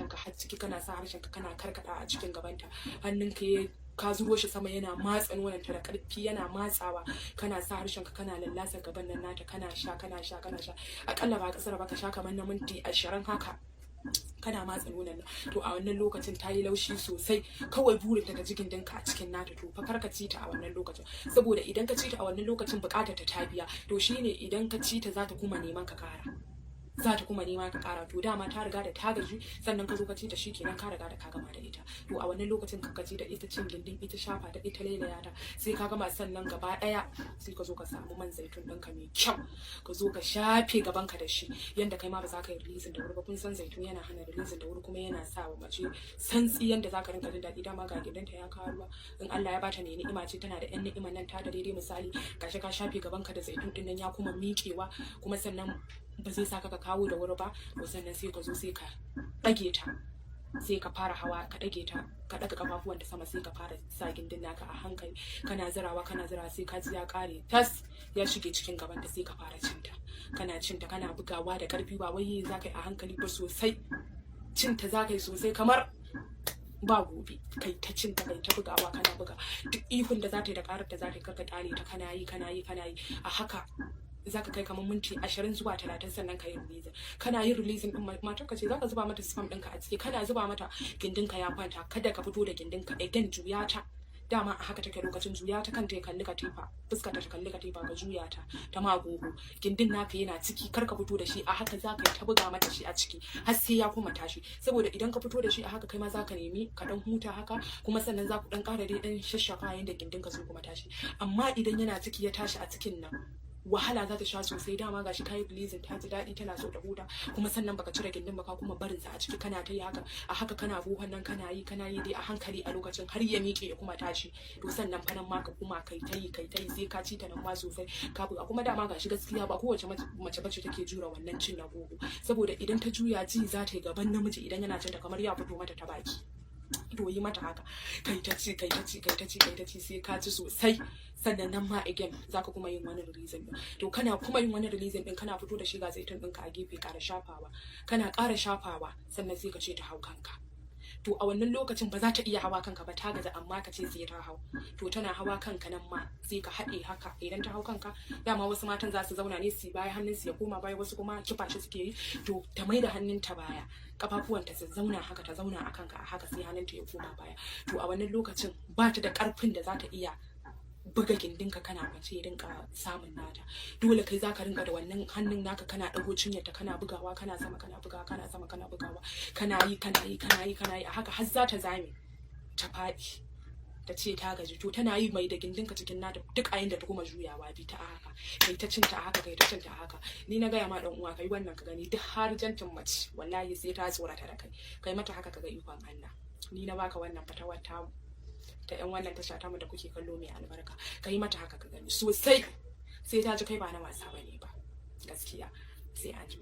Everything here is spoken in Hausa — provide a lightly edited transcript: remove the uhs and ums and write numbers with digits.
ka har ciki, kana sa harshen ka kana karkada a cikin gabanta, hannunka ka zuro shi sama yana matsa nonanta da karfi, yana matsawa, kana sa harshen ka kana lallasa gaban nan nata, kana sha akalla ba kasar ba ka sha kamar na minti 20 haka kana matsa nonon nan. To a wannan lokacin ta yi laushi sosai, kawai burinta ta ji gindinka a cikin nata. To fa kar ka ci ta a wannan lokacin, saboda idan ka ci ta a wannan lokacin bukatar ta biya, to shine idan ka ci ta za ta kuma neman ka kara, to dama ta riga da ta gaji, sannan ka zo ka ci ta shikenan ka riga da ka gama da ita. To a wannan lokacin ka ci da ita cin gindin, ita shafa da ita lailaya ta, sai ka gama, sannan gaba daya sai ka zo ka samu man zaitun ɗinka mai kyau, ka zo ka shafe gaban ka da shi, yanda kai ma ba za ka yi releasing da wuri ba. Kun san zaitun yana hana releasing da wuri, kuma yana sa wa mace santsi yanda za ka rinka jin daɗi. Dama ga gidanta ya kawo ruwa, in Allah ya bata mai ni'ima ce, tana da yan ni'iman nan ta da daidai misali, gashi ka shafe gaban ka da zaitun ɗin nan ya kuma miƙewa, kuma sannan ba zai saka ka kawo da wuri ba. To sannan sai ka zo sai ka ɗage ta, sai ka fara hawa, ka ɗage ta, ka ɗaga kafafuwan ta sama, sai ka fara sa gindin naka a hankali, kana zirawa sai ka ji ya ƙare tas ya shige cikin gaban ta, sai ka fara cinta, kana bugawa da ƙarfi, ba wai za ka yi a hankali ba sosai, cinta za ka yi sosai kamar ba gobe, kai ta cinta, kai ta bugawa, kana buga duk ihun da za ta yi da ƙarar da za ta yi, karka ƙare ta, kana yi a haka za ka kai kamar minti 20 zuwa 30, sannan ka yi releasing. Kana yin releasing din, matar ka ce za ka zuba mata spam ɗinka a ciki, kana zuba mata, gindinka ya kwanta, kada ka fito da gindinka, again juya ta, dama a haka take lokacin, juya ta kanta ya kalli katifa, fuskar ta kalli katifa, ka juya ta magogo, gindin naka yana ciki, kar ka fito da shi a haka, za ka yi ta buga mata shi a ciki har sai ya kuma tashi, saboda idan ka fito da shi a haka kai ma za ka nemi ka dan huta haka, kuma sannan za ku dan ƙara dai dan shashshaka yanda gindinka zai kuma tashi. Amma idan yana ciki ya tashi a cikin nan, wahala za ta sha sosai. Dama gashi kayi releasing, ta ji daɗi, tana so ta huta, kuma sannan baka cire gindin ba, ka kuma barin sa a ciki, kana ta yi haka a haka, kana buhon nan, kana yi dai a hankali a lokacin har ya miƙe ya kuma tashi. To sannan fa nan ma ka kuma kai ta yi sai ka ci ta nan ma sosai ka buga. Kuma dama gashi gaskiya ba kowace mace bace take jura wannan cin na gogo, saboda idan ta juya ji za ta yi gaban namiji idan yana cin ta kamar ya fito mata ta baki. To yi mata haka, kai ta ci sai ka ci sosai, sannan nan ma again zaka kuma yin wani releasing din. To kana kuma yin wani releasing din, kana fito da shi ga zaitun ɗinka a gefe, ƙara shafawa, sannan sai ka ce ta hau kanka. To a wannan lokacin ba za ta iya hawa kanka ba, ta gaza, amma ka ce sai ta hau. To tana hawa kanka nan ma sai ka haɗe haka, idan ta hau kanka, dama wasu matan za su zauna ne su baya, hannun su ya koma baya, wasu kuma kifa shi suke yi. To ta mai da hannunta baya, kafafuwanta su zauna haka, ta zauna a kanka a haka, sai hannunta ya koma baya. To a wannan lokacin ba ta da ƙarfin da za ta iya buga gindinka kana kwance ya rinka samun nata. Dole kai zaka rinka da wannan hannun naka, kana dago cinyarta, kana bugawa, kana sama kana bugawa, kana yi a haka har za ta zame ta faɗi, ta ce ta gaji. To tana yi mai da gindinka cikin nata, duk a yanda ta kuma juyawa bi ta haka, kai ta cinta a haka, ni na gaya ma dan uwa, kai wannan ka gani, duk har jantin mace wallahi sai ta tsorata da kai mata haka, kaga ikon Allah. Ni na baka wannan fatawar ta yan wannan tasha tamu da kuke kallo mai albarka, ka yi mata haka ka gani sosai, sai ta ji kai ba na wasa bane ba gaskiya. Sai an ji.